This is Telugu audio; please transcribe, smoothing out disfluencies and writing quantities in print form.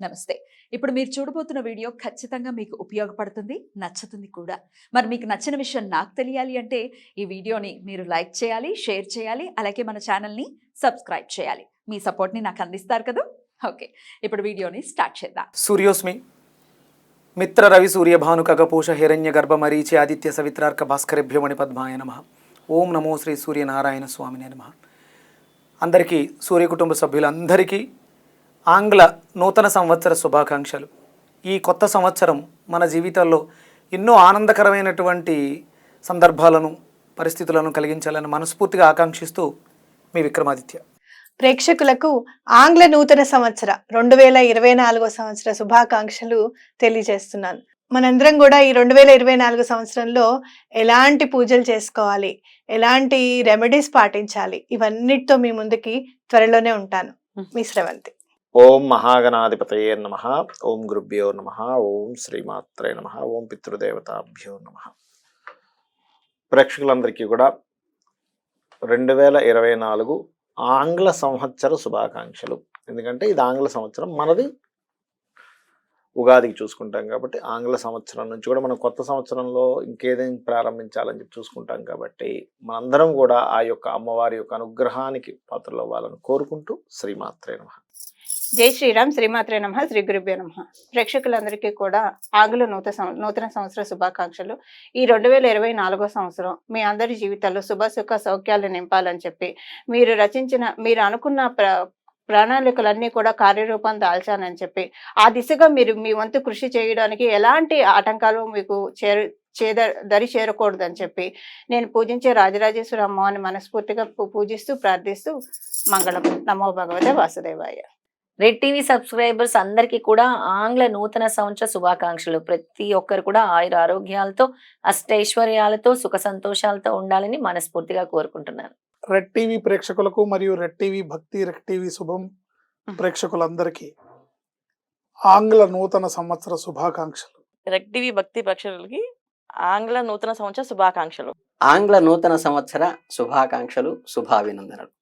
నమస్తే. ఇప్పుడు మీరు చూడబోతున్న వీడియో ఖచ్చితంగా మీకు ఉపయోగపడుతుంది, నచ్చుతుంది కూడా. మరి మీకు నచ్చిన విషయం నాకు తెలియాలి అంటే ఈ వీడియోని మీరు లైక్ చేయాలి, షేర్ చేయాలి, అలాగే మన ఛానల్ని సబ్స్క్రైబ్ చేయాలి. మీ సపోర్ట్ని నాకు అందిస్తారు కదా. ఓకే, ఇప్పుడు వీడియోని స్టార్ట్ చేద్దాం. సూర్యోస్మి మిత్ర రవి సూర్య భాను కగపోష హిరణ్య గర్భ మరీచి ఆదిత్య సవిత్రార్క భాస్కరేభ్యో మణి పద్మాయ నమః. ఓం నమో శ్రీ సూర్యనారాయణ స్వామినే నమః. అందరికీ సూర్య కుటుంబ సభ్యులందరికీ ఆంగ్ల నూతన సంవత్సర శుభాకాంక్షలు. ఈ కొత్త సంవత్సరం మన జీవితాల్లో ఎన్నో ఆనందకరమైనటువంటి సందర్భాలను పరిస్థితులను కలిగించాలని మనస్ఫూర్తిగా ఆకాంక్షిస్తూ మీ విక్రమాదిత్య. ప్రేక్షకులకు ఆంగ్ల నూతన సంవత్సర 2024 సంవత్సర శుభాకాంక్షలు తెలియజేస్తున్నాను. మనందరం కూడా ఈ 2024 సంవత్సరంలో ఎలాంటి పూజలు చేసుకోవాలి, ఎలాంటి రెమెడీస్ పాటించాలి, ఇవన్నిటితో మీ ముందుకి త్వరలోనే ఉంటాను. మీ శ్రవంతి. ఓం మహాగణాధిపతయే నమః. ఓం గురుభ్యో నమః. ఓం శ్రీమాత్రే నమః. ఓం పితృదేవతాభ్యో నమః. ప్రేక్షకులందరికీ కూడా 2024 ఆంగ్ల సంవత్సర శుభాకాంక్షలు. ఎందుకంటే ఇది ఆంగ్ల సంవత్సరం, మనది ఉగాదికి చూసుకుంటాం కాబట్టి ఆంగ్ల సంవత్సరం నుంచి కూడా మనం కొత్త సంవత్సరంలో ఇంకేదేం ప్రారంభించాలని చెప్పి చూసుకుంటాం కాబట్టి మనందరం కూడా ఆ యొక్క అమ్మవారి యొక్క అనుగ్రహానికి పాత్రలు అవ్వాలని కోరుకుంటూ శ్రీమాత్రే నమః. జై శ్రీరామ్. శ్రీమాత్రే నమః. శ్రీ గురుభ్యో నమః. ప్రేక్షకులందరికీ కూడా ఆంగ్ల నూతన సంవత్సర శుభాకాంక్షలు. ఈ 2024 సంవత్సరం మీ అందరి జీవితాల్లో శుభ సుఖ సౌఖ్యాలు నింపాలని చెప్పి మీరు అనుకున్న ప్రణాళికలన్నీ కూడా కార్యరూపం దాల్చానని చెప్పి ఆ దిశగా మీరు మీ వంతు కృషి చేయడానికి ఎలాంటి ఆటంకాలు మీకు దరి చేరకూడదని చెప్పి నేను పూజించే రాజరాజేశ్వర అమ్మవారిని మనస్ఫూర్తిగా పూజిస్తూ ప్రార్థిస్తూ మంగళం. నమో భగవతే వాసుదేవాయ. రెడ్ టీవీ సబ్స్క్రైబర్స్ అందరికీ కూడా ఆంగ్ల నూతన సంవత్సర శుభాకాంక్షలు. ప్రతి ఒక్కరు కూడా ఆయుర ఆరోగ్యాలతో అష్టైశ్వర్యాలతో సుఖ సంతోషాలతో ఉండాలని మనస్ఫూర్తిగా కోరుకుంటున్నాను. రెడ్ టీవీ ప్రేక్షకులకు మరియు రెడ్ టీవీ భక్తి, రెడ్ టీవీ శుభం ప్రేక్షకులందరికీ ఆంగ్ల నూతన సంవత్సర శుభాకాంక్షలు. రెడ్ టీవీ భక్తి ప్రేక్షకులకి ఆంగ్ల నూతన సంవత్సర శుభాకాంక్షలు. ఆంగ్ల నూతన సంవత్సర శుభాకాంక్షలు, శుభాభినందనలు.